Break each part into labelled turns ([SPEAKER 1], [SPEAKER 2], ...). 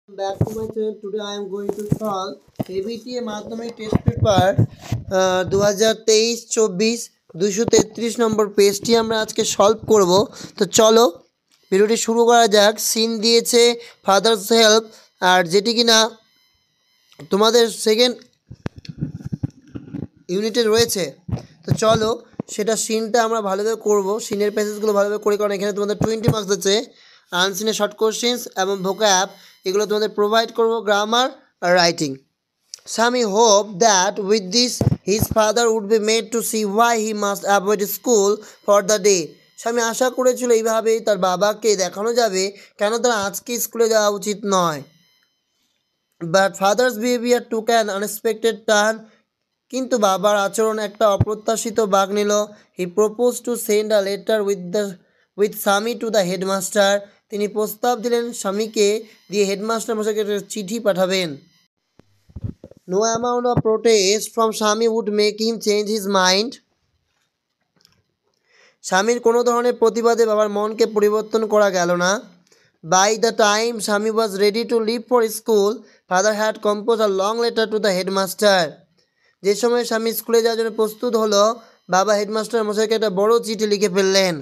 [SPEAKER 1] Back to my channel. Today I am going to solve ABTA মাধ্যমিক test paper 2023-24 233 নম্বর পেজটি আমরা আজকে solve করব। তো চলো ভিডিওটি শুরু করা যাক। সিন দিয়েছে ফাদার্স হেল্প, আর যেটি কিনা তোমাদের সেকেন্ড ইউনিটে রয়েছে। তো চলো সেটা সিনটা আমরা ভালোভাবে করব, সিনের প্যাসেজগুলো ভালোভাবে করি, কারণ এখানে তোমাদের 20 মার্কস আছে। আনসিনের শর্ট কোশ্চেন্স এবং ভোকাব এগুলো তোমাদের প্রোভাইড করব, গ্রামার আর writing. Sami hoped that with this his father would be made to see why he must avoid school for the day. স্বামী আশা করেছিল এইভাবেই তার বাবাকে দেখানো যাবে কেন তার আজকে স্কুলে যাওয়া উচিত নয়। But father's behavior took an unexpected turn. কিন্তু বাবার আচরণ একটা অপ্রত্যাশিত বাঁক নিল। হি propose to send a letter with স্বামী টু দ্য হেডমাস্টার। তিনি প্রস্তাব দিলেন স্বামীকে দিয়ে হেডমাস্টার মশাইকে একটা চিঠি পাঠাবেন। No amount of protest from Swami would make him change his mind. স্বামীর কোনো ধরনের প্রতিবাদে বাবার মনকে পরিবর্তন করা গেল না। বাই দ্য টাইম স্বামী was ready to leave for school, father had compose a long letter to the headmaster. যে সময় স্বামী স্কুলে যাওয়ার জন্য প্রস্তুত হলো, বাবা হেডমাস্টার মশাইকে একটা বড় চিঠি লিখে ফেললেন।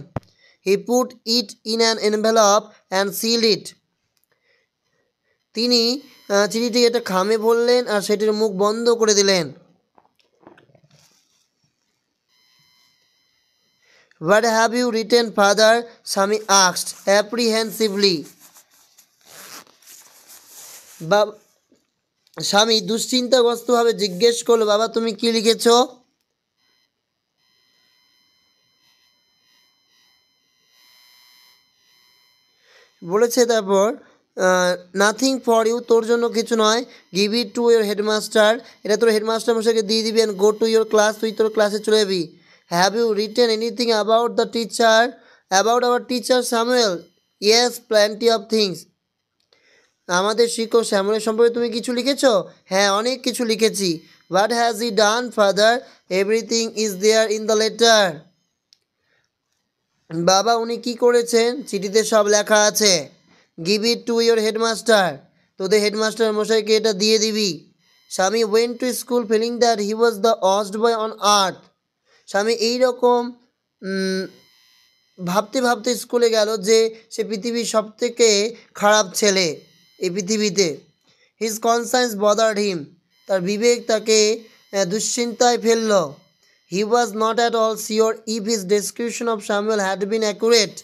[SPEAKER 1] He put it in an envelope and seal it. তিনি চিঠিটি একটা খামে ভরলেন আর সেটির মুখ বন্ধ করে দিলেন। What have you written father, Swami asked apprehensively. Swami দুশ্চিন্তাগ্রস্তভাবে জিজ্ঞেস করলো, বাবা তুমি কি লিখেছ? বলেছে তারপর নাথিং ফর ইউ, তোর জন্য কিছু নয়। Give it to your headmaster, এটা তোর হেডমাস্টার মশাইকে দিয়ে দিবি। And go to your class, তুই তোর ক্লাসে চলে যাবি। Have you written anything about the teacher, about our teacher Samuel? Yes, plenty of things. আমাদের শিক্ষক স্যামুয়েল সম্পর্কে তুমি কিছু লিখেছ? হ্যাঁ, অনেক কিছু লিখেছি। What has he done father? Everything is there in the letter. বাবা উনি কি করেছেন চিঠিতে সব লেখা আছে। Give it to your headmaster, তোদের হেডমাস্টার মশাইকে এটা দিয়ে দিবি। Swami went to school feeling that he was the worst boy on earth. Swami এইরকম ভাবতে ভাবতে স্কুলে গেল যে সে পৃথিবীর সবথেকে খারাপ ছেলে এই পৃথিবীতে। হিজ কনসায়েন্স বদার্ড হিম, তার বিবেক তাকে দুশ্চিন্তায় ফেলল। He was not at all sure if his description of Samuel had been accurate.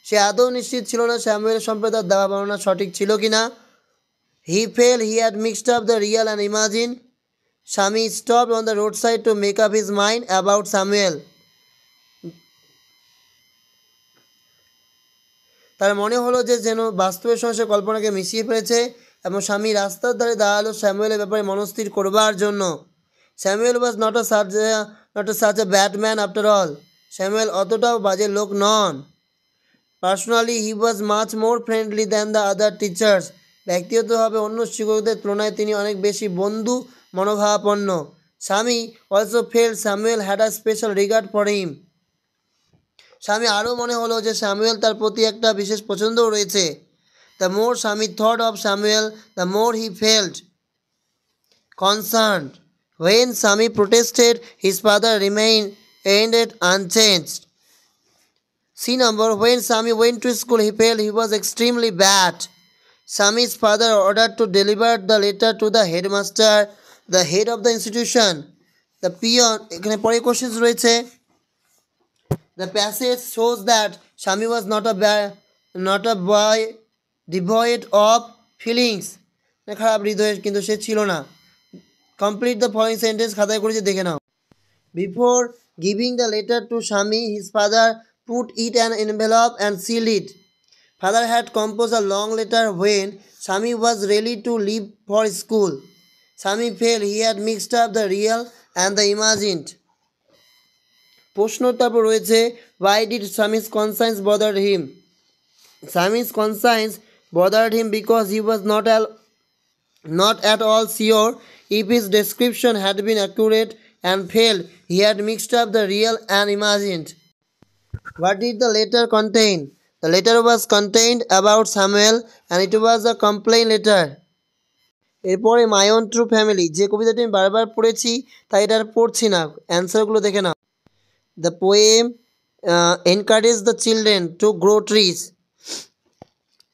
[SPEAKER 1] সে আদৌ নিশ্চিত ছিল না স্যামুয়েল সম্পর্কে তার দেওয়া বর্ণনা সঠিক ছিল কি না। He felt he had mixed up the real and imagine. Swami stop on the road side to make up his mind about Samuel. তার মনে হলো যে যেন বাস্তবের সঙ্গে সে কল্পনাকে মিশিয়ে ফেলেছে, এবং স্বামী রাস্তার ধারে দাঁড়ালো স্যামুয়েলের ব্যাপারে মনস্থির করবার জন্য। Samuel was not a such a bad man after all. Samuel অতটাও বাজে লোক নন। Personally he was much more friendly than the other teachers. ব্যক্তিগতভাবে অন্য শিক্ষকদের তুলনায় তিনি অনেক বেশি বন্ধু মনোভাবাপন্ন। স্বামী also fail Samuel had a special regard for him. স্বামী আরও মনে হলো যে স্যামুয়েল তার প্রতি একটা বিশেষ পছন্দও রয়েছে। দ্য মোর স্বামী thought of Samuel, the more he felt concerned. When Sami protested, his father remained unchanged. C number, when Sami went to school, he felt he was extremely bad. Sami's father ordered to deliver the letter to the headmaster, the head of the institution. The peon, এখানে পরে questions রয়েছে। The passage shows that Sami was not a boy devoid of feelings. খারাপ হৃদয়ের কিন্তু সে ছিল না। Complete the following sentence, খাতায় করেছে দেখে নাও। Before giving the letter to Swami, his father put it an envelope and seal it. Father had compose a long letter when Swami was ready to leave for school. Swami felt he had mixed up the real and the imagined. প্রশ্ন তারপর রয়েছে, why did Swami's conscience bothered him? Swami's conscience bothered him because he was not at all sure if his description had been accurate and felt he had mixed up the real and imagined. What did the letter contain? The letter was contained about Samuel and it was a complaint letter. এরপরে my own true family, যে কবিতাটি আমি বারবার পড়েছি তাই এটা আর পড়ছি না, অ্যান্সারগুলো দেখে নাও। The poem encourage the children to grow trees.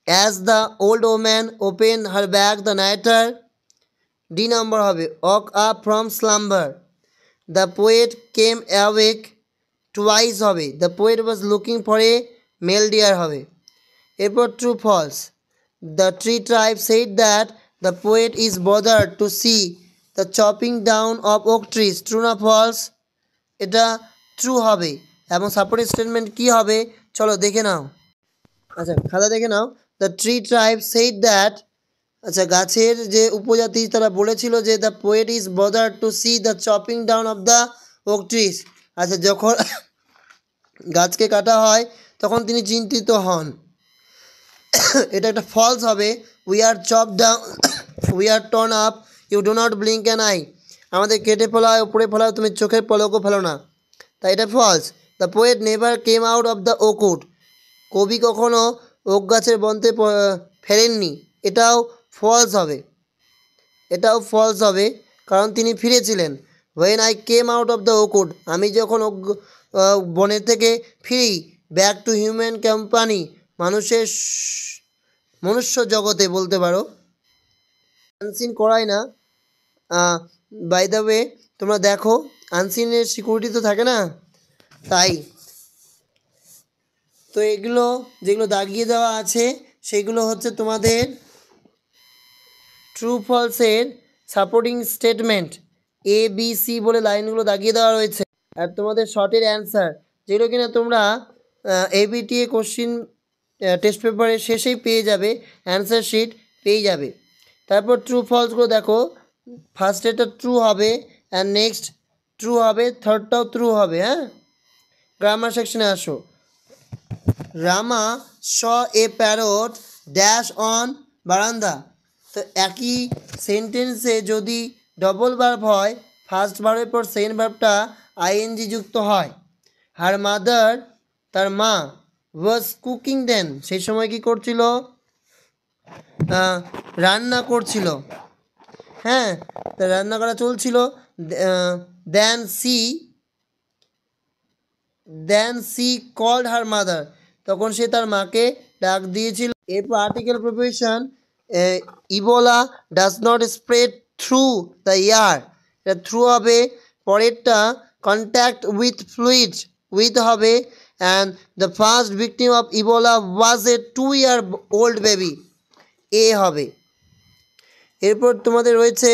[SPEAKER 1] As the old woman open her bag the nighter, D number হবে woke up from slumber. The poet came awake twice হবে, the poet was looking for a male deer হবে। এরপর true false, the tree tribe said that the poet is bothered to see the chopping down of oak trees, true না false? এটা true হবে। এবং supportive statement কী হবে চলো দেখে নাও। আচ্ছা খাতা দেখে নাও। The tree tribe said that, আচ্ছা গাছের যে উপজাতি তারা বলেছিল যে the poet is bothered to see the chopping down of the oak trees. আচ্ছা যখন গাছকে কাটা হয় তখন তিনি চিন্তিত হন, এটা একটা ফলস হবে। We are chop down, we are torn up, you do not blink an eye, আমাদের কেটে ফেলা হয়, উপরে ফেলা হয়, তুমি চোখের পলকও ফেলো না, তাই এটা false. The poet never came out of the oak wood, কবি কখনো ওক গাছের বনতে ফেরেননি, এটাও ফলস হবে, এটাও ফলস হবে কারণ তিনি ফিরেছিলেন। When I came out of the oak wood, আমি যখন বনের থেকে ফিরি, ব্যাক টু হিউম্যান কোম্পানি, মনুষ্য জগতে বলতে পারো। আনসিন করাই না, বাই দ্য ওয়ে তোমরা দেখো আনসিনের সিকিউরিটি তো থাকে না, তাই তো এগুলো যেগুলো দাগিয়ে দেওয়া আছে সেগুলো হচ্ছে তোমাদের true ফলসের supporting statement, A B C বলে লাইনগুলো দাগিয়ে দেওয়া রয়েছে। আর তোমাদের শর্টের অ্যান্সার যেগুলো কিনা তোমরা এবিটিএ কোশ্চিন টেস্ট পেপারের শেষেই পেয়ে যাবে, অ্যান্সার শিট পেয়ে যাবে। তারপর ট্রু ফলসগুলো দেখো, ফার্স্ট এটা ট্রু হবে অ্যান্ড নেক্সট ট্রু হবে, থার্ডটাও ট্রু হবে। হ্যাঁ, গ্রামার সেকশনে আসো। রামা স এ প্যারট ড্যাশ অন বারান্দা, তো একই সেন্টেন্সে যদি ডবল ভার্ব হয়, ফার্স্ট ভার্বের পর সেকেন্ড ভার্বটা আইএনজি যুক্ত হয়। হার মাদার, তার মা, ওয়াজ কুকিং দেন, সেই সময় কি করছিল? রান্না করছিল। হ্যাঁ, রান্না করা চলছিল। Then she called her mother, তখন সে তার মাকে ডাক দিয়েছিল। এরপর article preposition, Ebola does not spread through the air, এটা থ্রু হবে। পরেরটা কন্ট্যাক্ট উইথ ফ্লুইড, উইথ হবে। And the first victim of Ebola was a 2 year old baby, a হবে। এরপর তোমাদের রয়েছে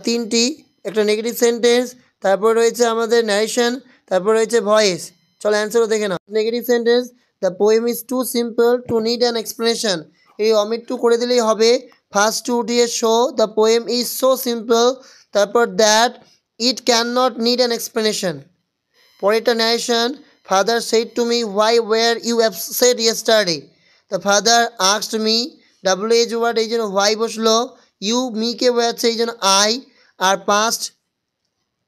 [SPEAKER 1] তিনটি, একটা নেগেটিভ সেন্টেন্স, তারপর রয়েছে আমাদের ন্যারেশন, তারপর রয়েছে ভয়েস। চলো অ্যান্সারও দেখে নাও। Negative sentence, the poem is too simple to need an explanation, এই অমিট টু করে দিলেই হবে। ফার্স্ট টু দিয়ে so the poem is so simple, তারপর that it can not need an explanation. পরেরটা narration, father said to me why were you absent yesterday, the father asked me, WH word এই জন্য why বসলো, you মিকে বোঝাচ্ছে এই জন্য I, আর পাস্ট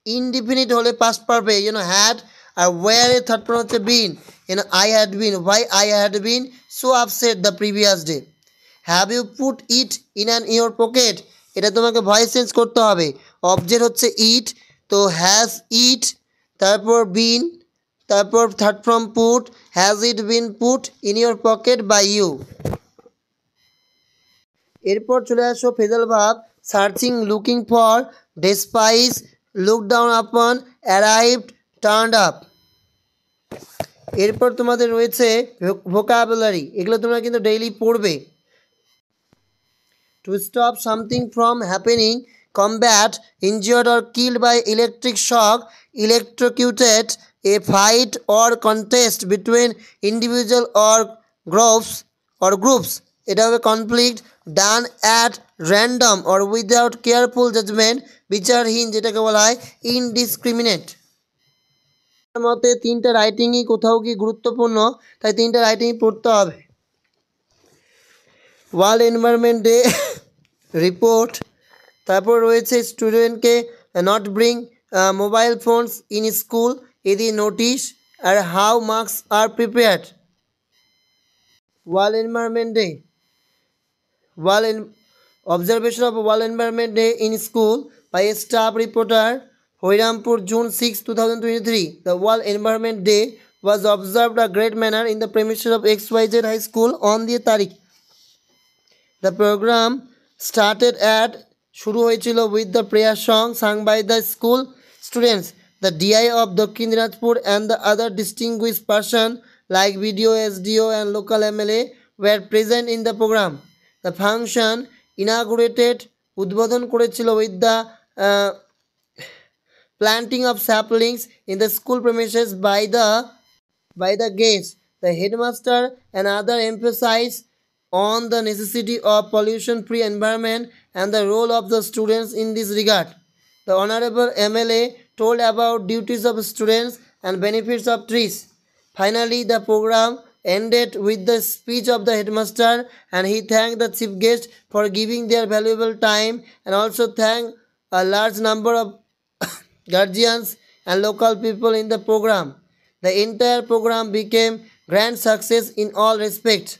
[SPEAKER 1] ইনডিফিনিট হলে পাস্ট পারবে এই জন্য হ্যাড, আর ওয়ার এর থার্ড ফর্ম হচ্ছে been, and I had been, why I had been so upset the previous day. Have you put it in an your pocket, এটা তোমাকে ভয়েস চেঞ্জ করতে হবে। অবজেক্ট হচ্ছে ইট, তো হ্যাজ ইট, তারপর বিন, তারপর third form put, has it been put in your pocket by you. এরপর চলে আসো phrasal verb, searching, looking for, despise, look down upon, arrived, turned up. এরপর তোমাদের রয়েছে ভোকাবুলারি, এগুলো তোমরা কিন্তু ডেইলি পড়বে। To stop something from happening, combat, injured or killed by electric shock, electrocuted, a fight or contest between individual or groups, এটা হবে conflict, done at random or without careful judgement, বিচারহীন যেটাকে বলা হয় indiscriminate. মতে তিনটা রাইটিংই কোথাও কি গুরুত্বপূর্ণ, তাই তিনটা রাইটিং পড়তে হবে। ওয়ার্ল্ড এনভায়রনমেন্ট ডে রিপোর্ট, তারপর রয়েছে স্টুডেন্টকে not bring mobile phones in school, এদি নোটিশ, আর how marks are prepared. World Environment Day. Observation of World Environment Day in school by a staff reporter, Hoirampur, June 6, 2023. The World Environment Day was observed a great manner in the premises of XYZ High School on the Tariq. The program started at শুরু হয়েছিল with the prayer song sung by the school students. The DI of Dakshin Dinajpur and the other distinguished person like BDO, SDO and local MLA were present in the program. The function inaugurated উদ্বোধন করেছিল with the planting of saplings in the school premises by the guests. The headmaster and other emphasized on the necessity of pollution-free environment and the role of the students in this regard. The Honorable MLA told about duties of students and benefits of trees. Finally, the program ended with the speech of the headmaster, and he thanked the chief guest for giving their valuable time and also thanked a large number of guardians and local people in the program. The entire program became grand success in all respects.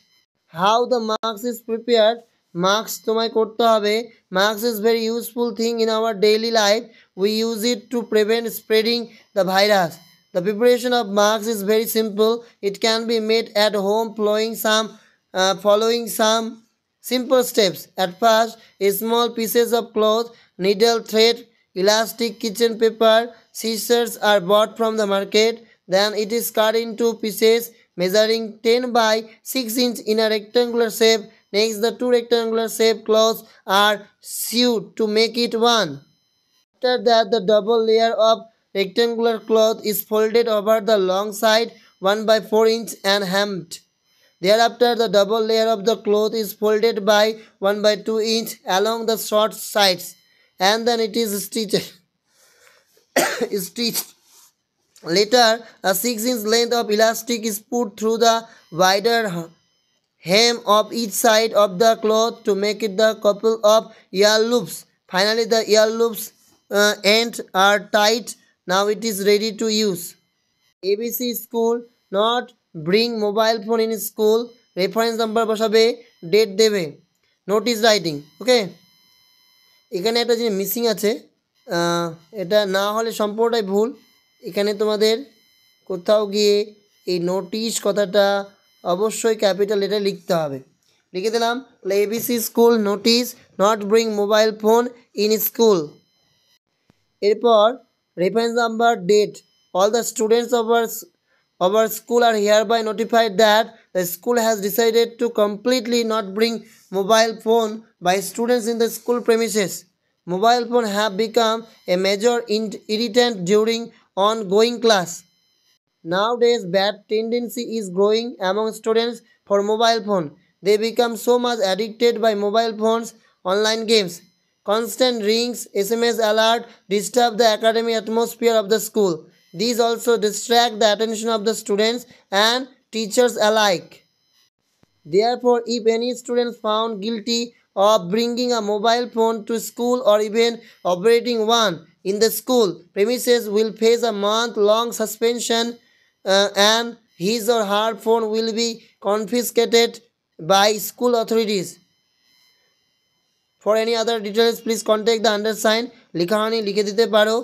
[SPEAKER 1] How the marks is prepared? Marks তোমায় করতে হবে. Marks is very useful thing in our daily life. We use it to prevent spreading the virus. The preparation of marks is very simple. It can be made at home following some simple steps. At first, small pieces of cloth, needle, thread, elastic, kitchen paper, scissors are bought from the market. Then it is cut into pieces measuring 10 by 6 inch in a rectangular shape. Next, the two rectangular shape cloths are sewed to make it one. After that, the double layer of rectangular cloth is folded over the long side 1 by 4 inch and hemmed. Thereafter, the double layer of the cloth is folded by 1 by 2 inch along the short sides, and then it is stitched. Later, a 6-inch length of elastic is put through the wider hem of each side of the cloth to make it the couple of ear loops. Finally, the ear loops ends are tight. Now it is ready to use. ABC school not bring mobile phone in school. Reference number বসাবে, date দেবে. Notice writing. Okay. এখানে একটা জিনিস missing আছে, এটা না হলে সম্পূর্ণটাই ভুল. এখানে তোমাদের কোথাও গিয়ে এই নোটিশ কথাটা অবশ্যই ক্যাপিটাল লেটারে লিখতে হবে. লিখে দিলাম ABC school notice not bring mobile phone in school. এরপর reference number, date. All the students of our school are hereby notified that the school has decided to completely not bring mobile phone by students in the school premises. Mobile phone have become a major irritant during ongoing class. Nowadays, bad tendency is growing among students for mobile phone. They become so much addicted by mobile phones, online games. Constant rings, SMS alert disturb the academic atmosphere of the school. These also distract the attention of the students and teachers alike. Therefore, if any student found guilty of bringing a mobile phone to school or even operating one in the school premises will face a month-long suspension, and his or her phone will be confiscated by school authorities. For any other details, please contact the undersigned. লিখা হয়নি লিখে দিতে পারো.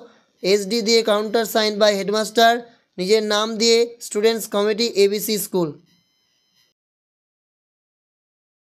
[SPEAKER 1] SD দিয়ে counter sign by headmaster, নিজের নাম দিয়ে students committee ABC school.